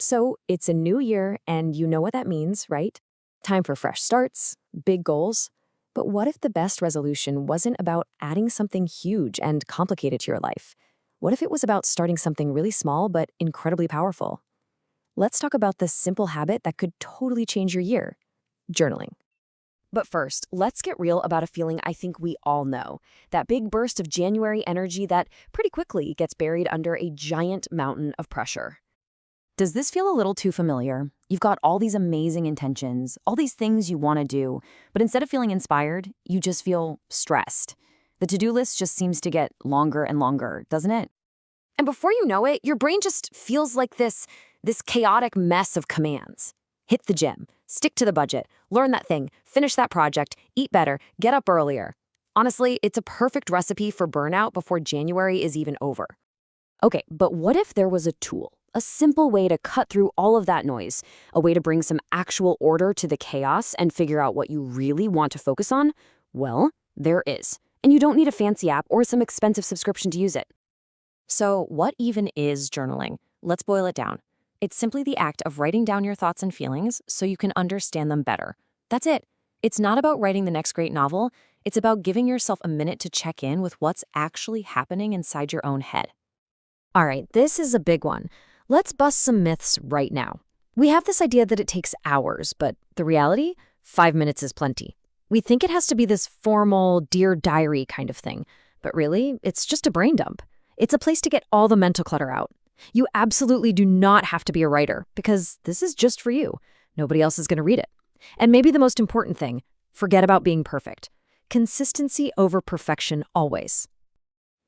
So it's a new year, and you know what that means, right? Time for fresh starts, big goals. But what if the best resolution wasn't about adding something huge and complicated to your life? What if it was about starting something really small but incredibly powerful? Let's talk about the simple habit that could totally change your year: journaling. But first, let's get real about a feeling I think we all know, that big burst of January energy that pretty quickly gets buried under a giant mountain of pressure. Does this feel a little too familiar? You've got all these amazing intentions, all these things you want to do, but instead of feeling inspired, you just feel stressed. The to-do list just seems to get longer and longer, doesn't it? And before you know it, your brain just feels like this chaotic mess of commands. Hit the gym, stick to the budget, learn that thing, finish that project, eat better, get up earlier. Honestly, it's a perfect recipe for burnout before January is even over. Okay, but what if there was a tool, a simple way to cut through all of that noise, a way to bring some actual order to the chaos and figure out what you really want to focus on? Well, there is. And you don't need a fancy app or some expensive subscription to use it. So, what even is journaling? Let's boil it down. It's simply the act of writing down your thoughts and feelings so you can understand them better. That's it. It's not about writing the next great novel. It's about giving yourself a minute to check in with what's actually happening inside your own head. All right, this is a big one. Let's bust some myths right now. We have this idea that it takes hours, but the reality? 5 minutes is plenty. We think it has to be this formal Dear Diary kind of thing, but really, it's just a brain dump. It's a place to get all the mental clutter out. You absolutely do not have to be a writer, because this is just for you. Nobody else is going to read it. And maybe the most important thing, forget about being perfect. Consistency over perfection always.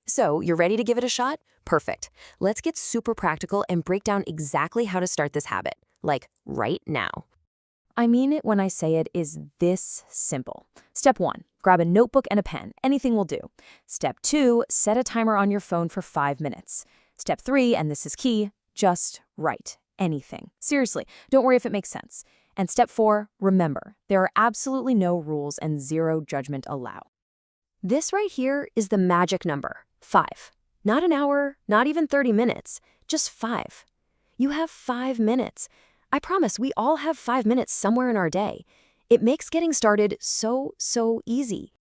So, you're ready to give it a shot? Perfect. Let's get super practical and break down exactly how to start this habit, like right now. I mean it when I say it is this simple. Step 1, grab a notebook and a pen. Anything will do. Step 2, set a timer on your phone for 5 minutes. Step 3, and this is key, just write anything. Seriously, don't worry if it makes sense. And step 4, remember, there are absolutely no rules and zero judgment allowed. This right here is the magic number, 5. Not an hour, not even 30 minutes, just 5. You have 5 minutes. I promise we all have 5 minutes somewhere in our day. It makes getting started so easy.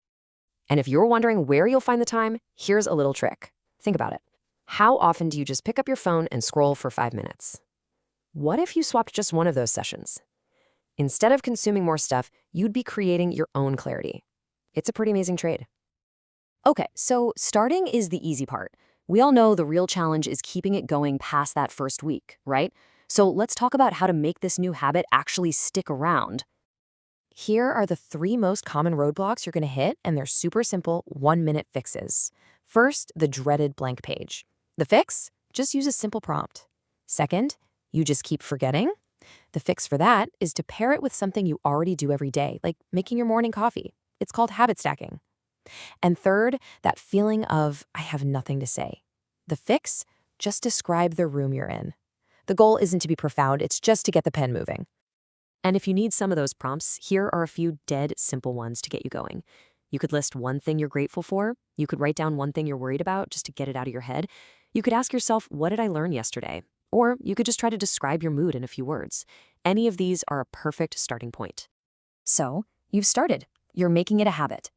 And if you're wondering where you'll find the time, here's a little trick. Think about it. How often do you just pick up your phone and scroll for 5 minutes? What if you swapped just one of those sessions? Instead of consuming more stuff, you'd be creating your own clarity. It's a pretty amazing trade. Okay, so starting is the easy part. We all know the real challenge is keeping it going past that first week, right? So let's talk about how to make this new habit actually stick around. Here are the 3 most common roadblocks you're going to hit, and they're super simple 1-minute fixes. First, the dreaded blank page. The fix? Just use a simple prompt. Second, you just keep forgetting. The fix for that is to pair it with something you already do every day, like making your morning coffee. It's called habit stacking. And third, that feeling of, I have nothing to say. The fix? Just describe the room you're in. The goal isn't to be profound, it's just to get the pen moving. And if you need some of those prompts, here are a few dead simple ones to get you going. You could list one thing you're grateful for. You could write down one thing you're worried about just to get it out of your head. You could ask yourself, what did I learn yesterday? Or you could just try to describe your mood in a few words. Any of these are a perfect starting point. So, you've started. You're making it a habit.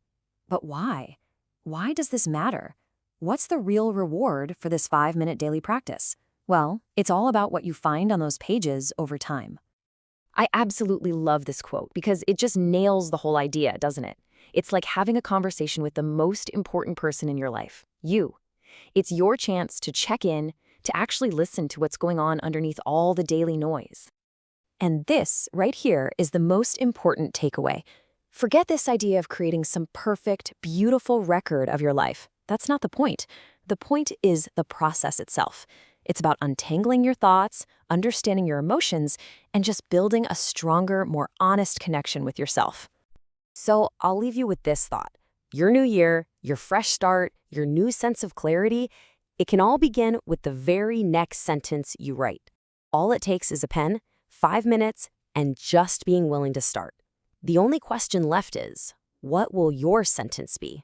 But why? Why does this matter? What's the real reward for this 5-minute daily practice? Well, it's all about what you find on those pages over time. I absolutely love this quote because it just nails the whole idea, doesn't it? It's like having a conversation with the most important person in your life, you. It's your chance to check in, to actually listen to what's going on underneath all the daily noise. And this, right here, is the most important takeaway. Forget this idea of creating some perfect, beautiful record of your life. That's not the point. The point is the process itself. It's about untangling your thoughts, understanding your emotions, and just building a stronger, more honest connection with yourself. So I'll leave you with this thought. Your new year, your fresh start, your new sense of clarity, it can all begin with the very next sentence you write. All it takes is a pen, 5 minutes, and just being willing to start. The only question left is, what will your sentence be?